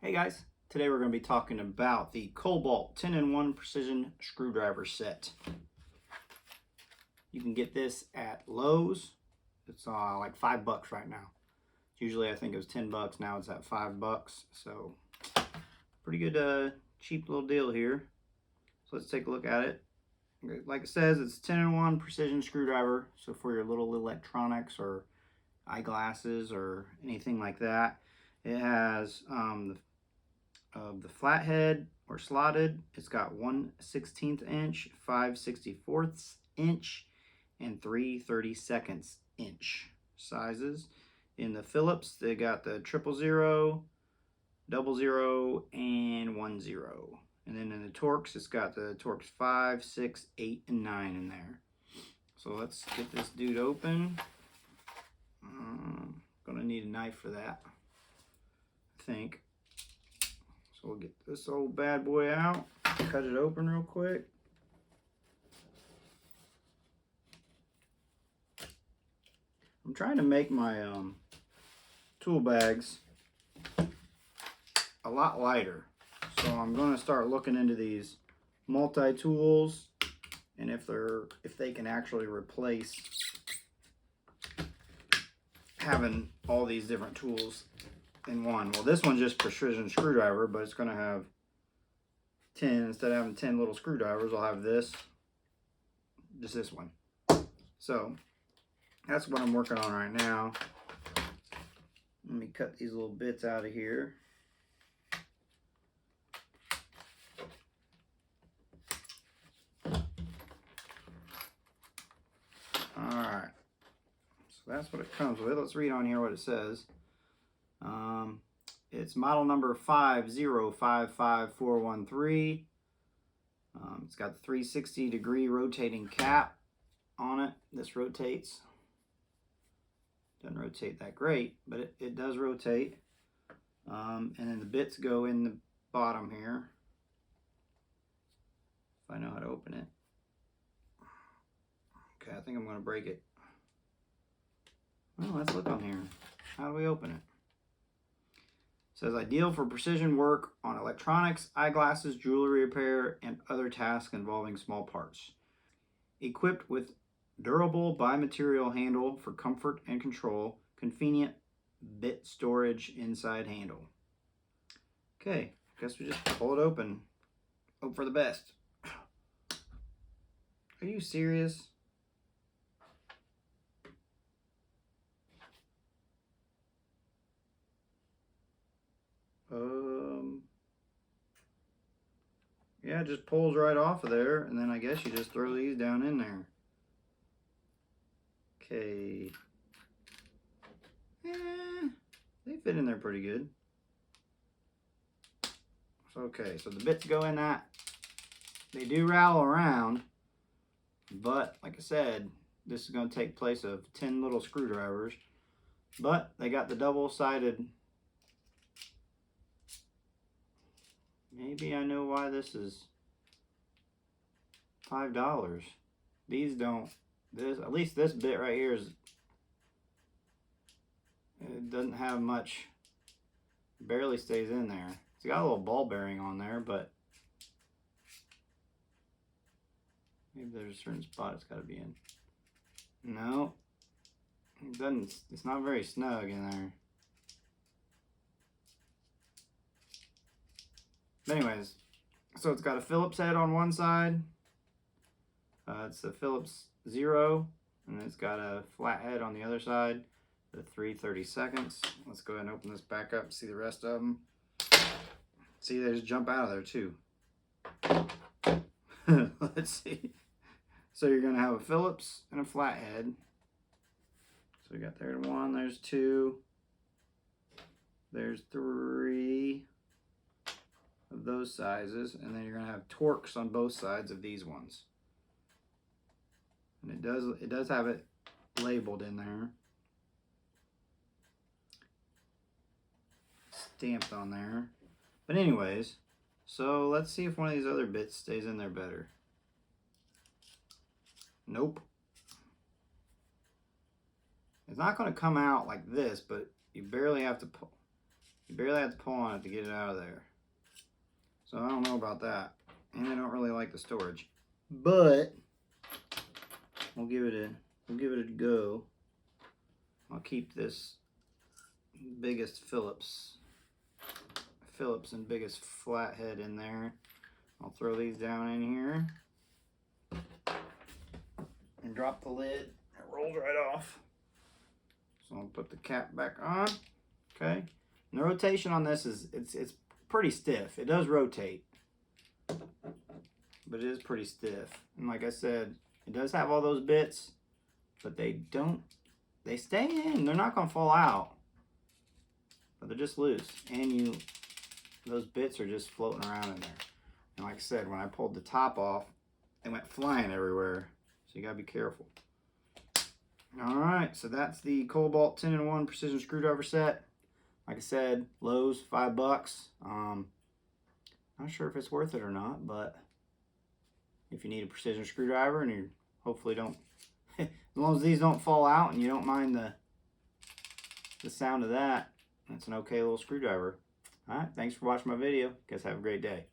Hey guys, today we're going to be talking about the Kobalt 10-in-1 precision screwdriver set. You can get this at Lowe's. It's like $5 right now. Usually I think it was $10, now it's at $5. So pretty good cheap little deal here. So let's take a look at it. Like it says, it's 10-in-1 precision screwdriver. So for your little electronics or eyeglasses or anything like that. It has the flathead or slotted. It's got 1/16 inch, 5/64 inch, and 3/32 inch sizes. In the Phillips, they got the 000, 00, and 10. And then in the Torx, it's got the Torx 5, 6, 8, and 9 in there. So let's get this dude open. Gonna need a knife for that, I think. So we'll get this old bad boy out, cut it open real quick. I'm trying to make my tool bags a lot lighter. So I'm going to start looking into these multi-tools and if they can actually replace having all these different tools in one. Well, this one's just precision screwdriver, but it's going to have 10. Instead of having 10 little screwdrivers, I'll have just this one. So that's what I'm working on right now. Let me cut these little bits out of here. Alright, so that's what it comes with. Let's read on here what it says. It's model number 5055413. It's got the 360-degree rotating cap on it. This rotates. Doesn't rotate that great, but it does rotate. And then the bits go in the bottom here. If I know how to open it. Okay, I think I'm going to break it. Well, let's look on here. How do we open it? It says ideal for precision work on electronics, eyeglasses, jewelry repair, and other tasks involving small parts. Equipped with durable bimaterial handle for comfort and control, convenient bit storage inside handle. Okay, guess we just pull it open. Hope for the best. Are you serious? Yeah, it just pulls right off of there, and then I guess you just throw these down in there. Okay. They fit in there pretty good. Okay, so the bits go in that. They do rattle around, but like I said, this is going to take place of 10 little screwdrivers. But they got the double-sided. Maybe I know why this is $5. These don't. At least this bit right here it doesn't have much. Barely stays in there. It's got a little ball bearing on there, but maybe there's a certain spot it's got to be in. No, it doesn't. It's not very snug in there. But anyways, so it's got a Phillips head on one side. It's the Phillips 0, and it's got a flat head on the other side, the 3/32. Let's go ahead and open this back up and see the rest of them. See, they just jump out of there too. Let's see. So you're going to have a Phillips and a flat head. So we got there's 1, there's 2, there's 3 of those sizes, and then you're going to have Torx on both sides of these ones. And it does have it labeled in there, stamped on there. But anyways, so let's see if one of these other bits stays in there better. Nope. It's not going to come out like this, but you barely have to pull. You barely have to pull on it to get it out of there. So I don't know about that. And I don't really like the storage. But we'll give it a go. I'll keep this biggest Phillips and biggest flathead in there. I'll throw these down in here and drop the lid. It rolls right off. So I'll put the cap back on. Okay. And the rotation on this is it's pretty stiff. It does rotate, but it is pretty stiff. And like I said, it does have all those bits, but they stay in. They're not gonna fall out, but they're just loose. And those bits are just floating around in there. And like I said, when I pulled the top off, they went flying everywhere. So you gotta be careful. All right, so that's the Kobalt 10-in-1 precision screwdriver set. Like I said, Lowe's, $5. Not sure if it's worth it or not, but if you need a precision screwdriver and you hopefully don't, as long as these don't fall out and you don't mind the sound of that, that's an okay little screwdriver. All right, thanks for watching my video. Guys have a great day.